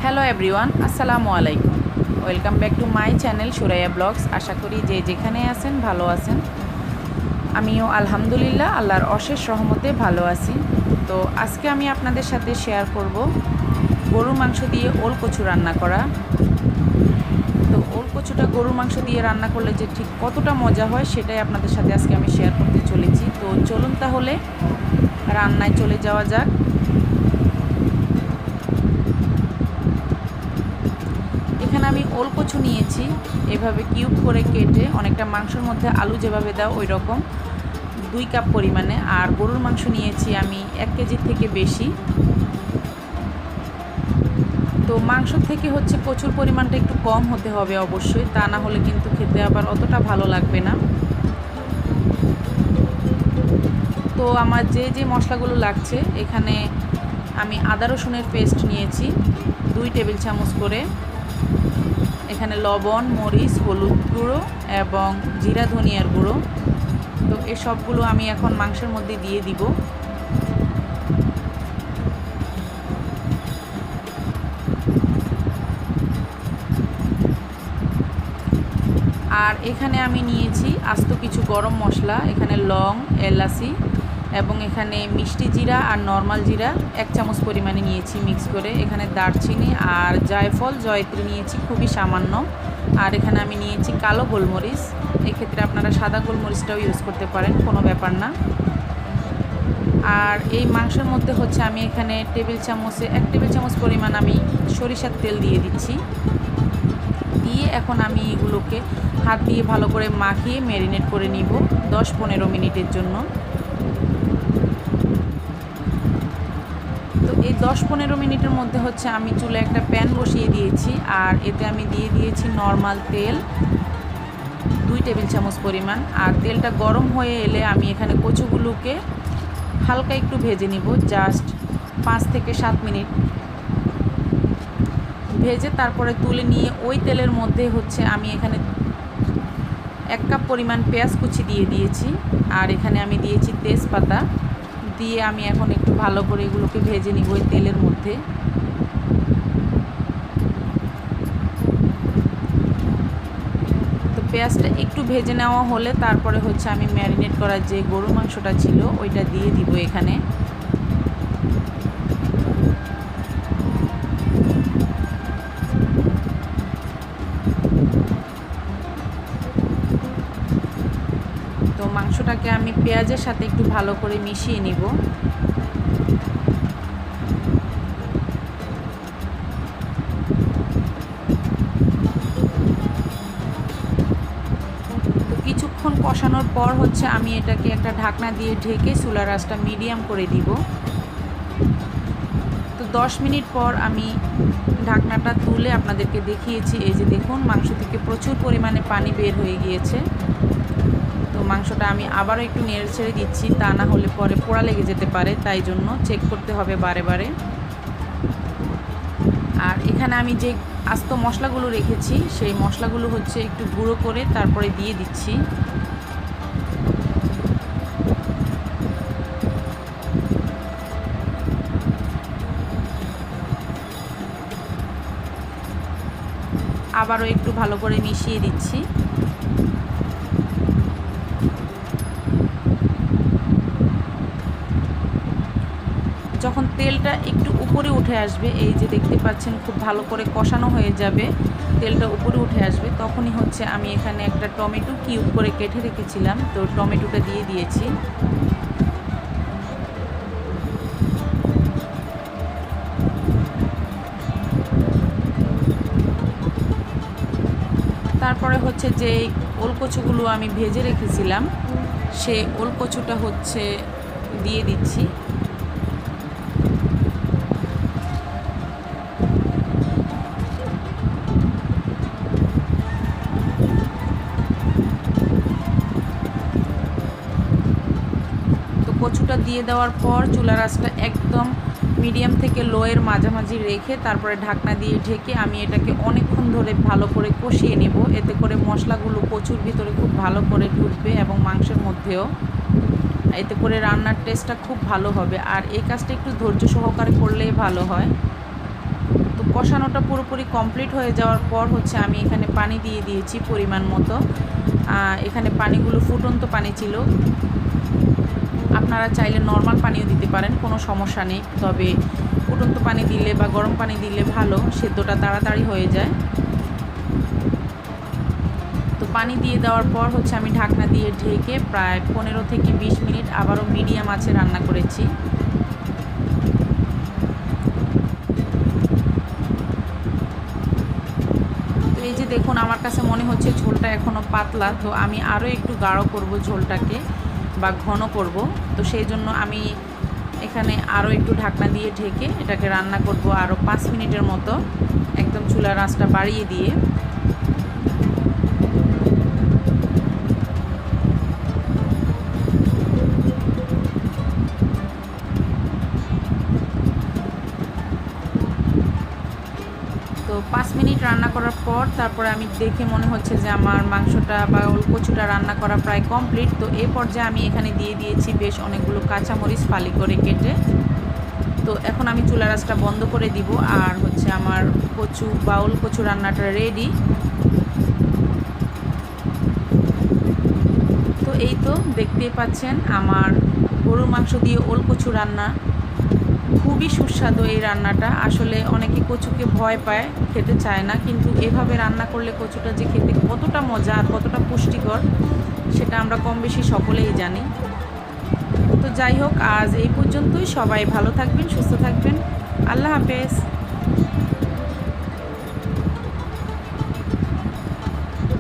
Hello everyone, আসসালামু আলাইকুম। Welcome back to my channel Suraiya blogs. আশা করি যে যেখানে আছেন ভালো আছেন। আমিও আলহামদুলিল্লাহ আল্লাহর অশেষ রহমতে ভালো আছি। তো আজকে আমি আপনাদের সাথে শেয়ার করব গরুর মাংস দিয়ে ওল কচু রান্না করা। তো ওল কচুটা গরুর মাংস দিয়ে রান্না করলে যে ঠিক কতটা মজা হয় সেটাই আপনাদের সাথে আজকে আমি শেয়ার করতে চলেছি। তো চলুন তাহলে রান্নায় চলে যাওয়া যাক। এখানে আমি ওল কচু নিয়েছি, এভাবে কিউব করে কেটে, অনেকটা মাংসের মধ্যে আলু যেভাবে দাও ওই রকম 2 কাপ পরিমাণে। আর গরুর মাংস নিয়েছি আমি 1 কেজির থেকে বেশি। তো মাংস থেকে হচ্ছে কচুর পরিমাণটা একটু কম হতে হবে অবশ্যই, তা না হলে কিন্তু খেতে আবার অতটা ভালো লাগবে না। তো আমার যে যে মশলাগুলো লাগছে, এখানে আমি আদা রসুনের পেস্ট নিয়েছি 2 টেবিল চামচ করে। এখানে লবণ, মরিচ, হলুদ গুঁড়ো এবং জিরা ধনিয়ার গুঁড়ো। তো এই সবগুলো আমি এখন মাংসের মধ্যে দিয়ে দিব। আর এখানে আমি নিয়েছি আস্ত কিছু গরম মশলা, এখানে লং, এলাচি এবং এখানে মিষ্টি জিরা আর নর্মাল জিরা 1 চামচ পরিমাণে নিয়েছি মিক্স করে। এখানে দারচিনি আর জায়ফল, জয়ত্রী নিয়েছি খুবই সামান্য। আর এখানে আমি নিয়েছি কালো গোলমরিচ, এক্ষেত্রে আপনারা সাদা গোলমরিচটাও ইউজ করতে পারেন, কোনো ব্যাপার না। আর এই মাংসের মধ্যে হচ্ছে আমি এখানে 1 টেবিল চামচ পরিমাণ আমি সরিষার তেল দিয়ে দিচ্ছি। দিয়ে এখন আমি এগুলোকে হাত দিয়ে ভালো করে মাখিয়ে ম্যারিনেট করে নিব 10-15 মিনিটের জন্য। তো এই 10-15 মিনিটের মধ্যে হচ্ছে আমি চুলে একটা প্যান বসিয়ে দিয়েছি, আর এতে আমি দিয়ে দিয়েছি নর্মাল তেল 2 টেবিল চামচ পরিমাণ। আর তেলটা গরম হয়ে এলে আমি এখানে কচুগুলোকে হালকা একটু ভেজে নিব, জাস্ট 5 থেকে 7 মিনিট ভেজে তারপরে তুলে নিয়ে ওই তেলের মধ্যে হচ্ছে আমি এখানে 1 কাপ পরিমাণ পেঁয়াজ কুচি দিয়ে দিয়েছি। আর এখানে আমি দিয়েছি তেজপাতা, দিয়ে আমি এখন একটু ভালো করে এগুলোকে ভেজে নিব ওই তেলের মধ্যে। তো পেঁয়াজটা একটু ভেজে নেওয়া হলে তারপরে হচ্ছে আমি ম্যারিনেট করা যে গরুর মাংসটা ছিল ওইটা দিয়ে দিব এখানে। তো মাংসটাকে আমি পেঁয়াজের সাথে একটু ভালো করে মিশিয়ে নিব। তো কিছুক্ষণ কষানোর পর হচ্ছে আমি এটাকে একটা ঢাকনা দিয়ে ঢেকে চুলার আঁচটা মিডিয়াম করে দিব। তো 10 মিনিট পর আমি ঢাকনাটা তুলে আপনাদেরকে দেখিয়েছি। এই যে দেখুন, মাংস থেকে প্রচুর পরিমাণে পানি বের হয়ে গিয়েছে। তো মাংসটা আমি আবারও একটু নেড়ে ছেড়ে দিচ্ছি, তা না হলে পরে পোড়া লেগে যেতে পারে, তাই জন্য চেক করতে হবে বারে বারে। আর এখানে আমি যে আস্ত মশলাগুলো রেখেছি সেই মশলাগুলো হচ্ছে একটু গুঁড়ো করে তারপরে দিয়ে দিচ্ছি। আবারও একটু ভালো করে মিশিয়ে দিচ্ছি। যখন তেলটা একটু উপরে উঠে আসবে, এই যে দেখতে পাচ্ছেন খুব ভালো করে কষানো হয়ে যাবে, তেলটা উপরে উঠে আসবে, তখনই হচ্ছে আমি এখানে একটা টমেটো কিউব করে কেটে রেখেছিলাম, তো টমেটোটা দিয়ে দিয়েছি। তারপরে হচ্ছে যে ওলকচুগুলো আমি ভেজে রেখেছিলাম সেই ওলকচুটা হচ্ছে দিয়ে দিচ্ছি। তো কচুটা দিয়ে দেওয়ার পর চুলার আঁচটা একদম মিডিয়াম থেকে লোয়ের মাঝামাঝি রেখে তারপরে ঢাকনা দিয়ে ঢেকে আমি এটাকে অনেকক্ষণ ধরে ভালো করে কষিয়ে নেব। এতে করে মশলাগুলো কচুর ভিতরে খুব ভালো করে ঢুকবে এবং মাংসের মধ্যেও, এতে করে রান্নার টেস্টটা খুব ভালো হবে। আর এই কাজটা একটু ধৈর্য সহকারে করলেই ভালো হয়। তো কষানোটা পুরোপুরি কমপ্লিট হয়ে যাওয়ার পর হচ্ছে আমি এখানে পানি দিয়ে দিয়েছি পরিমাণ মতো। এখানে পানিগুলো ফুটন্ত পানি ছিল, আপনারা চাইলে নর্মাল পানিও দিতে পারেন, কোনো সমস্যা নেই। তবে ফুটন্ত পানি দিলে বা গরম পানি দিলে ভালো, সেদ্ধটা তাড়াতাড়ি হয়ে যায়। তো পানি দিয়ে দেওয়ার পর হচ্ছে আমি ঢাকনা দিয়ে ঢেকে প্রায় 15 থেকে 20 মিনিট আবারও মিডিয়াম আঁচে রান্না করেছি। তো এই যে দেখুন, আমার কাছে মনে হচ্ছে ঝোলটা এখনও পাতলা, তো আমি আরও একটু গাঢ় করব ঝোলটাকে বা ঘন করব। তো সেই জন্য আমি এখানে আরও একটু ঢাকনা দিয়ে ঢেকে এটাকে রান্না করব আরও 5 মিনিটের মতো, একদম চুলার আঁচটা বাড়িয়ে দিয়ে। তো 5 মিনিট রান্না করার পর তারপরে আমি দেখে মনে হচ্ছে যে আমার মাংসটা বা ওল কচুটা রান্না করা প্রায় কমপ্লিট। তো এই পর্যায়ে আমি এখানে দিয়ে দিয়েছি বেশ অনেকগুলো কাঁচামরিচ ফালি করে কেটে। তো এখন আমি চুলার আঁচটা বন্ধ করে দিব, আর হচ্ছে আমার কচু বা ওল কচু রান্নাটা রেডি। তো এই তো দেখতেই পাচ্ছেন আমার গরুর মাংস দিয়ে ওল কচু রান্না। খুবই সুস্বাদু এই রান্নাটা। আসলে অনেকে কচুকে ভয় পায়, খেতে চায় না, কিন্তু এভাবে রান্না করলে কচুটা যে খেতে কতটা মজা আর কতটা পুষ্টিকর সেটা আমরা কম বেশি সকলেই জানি। তো যাই হোক, আজ এই পর্যন্তই। সবাই ভালো থাকবেন, সুস্থ থাকবেন। আল্লাহ হাফেজ।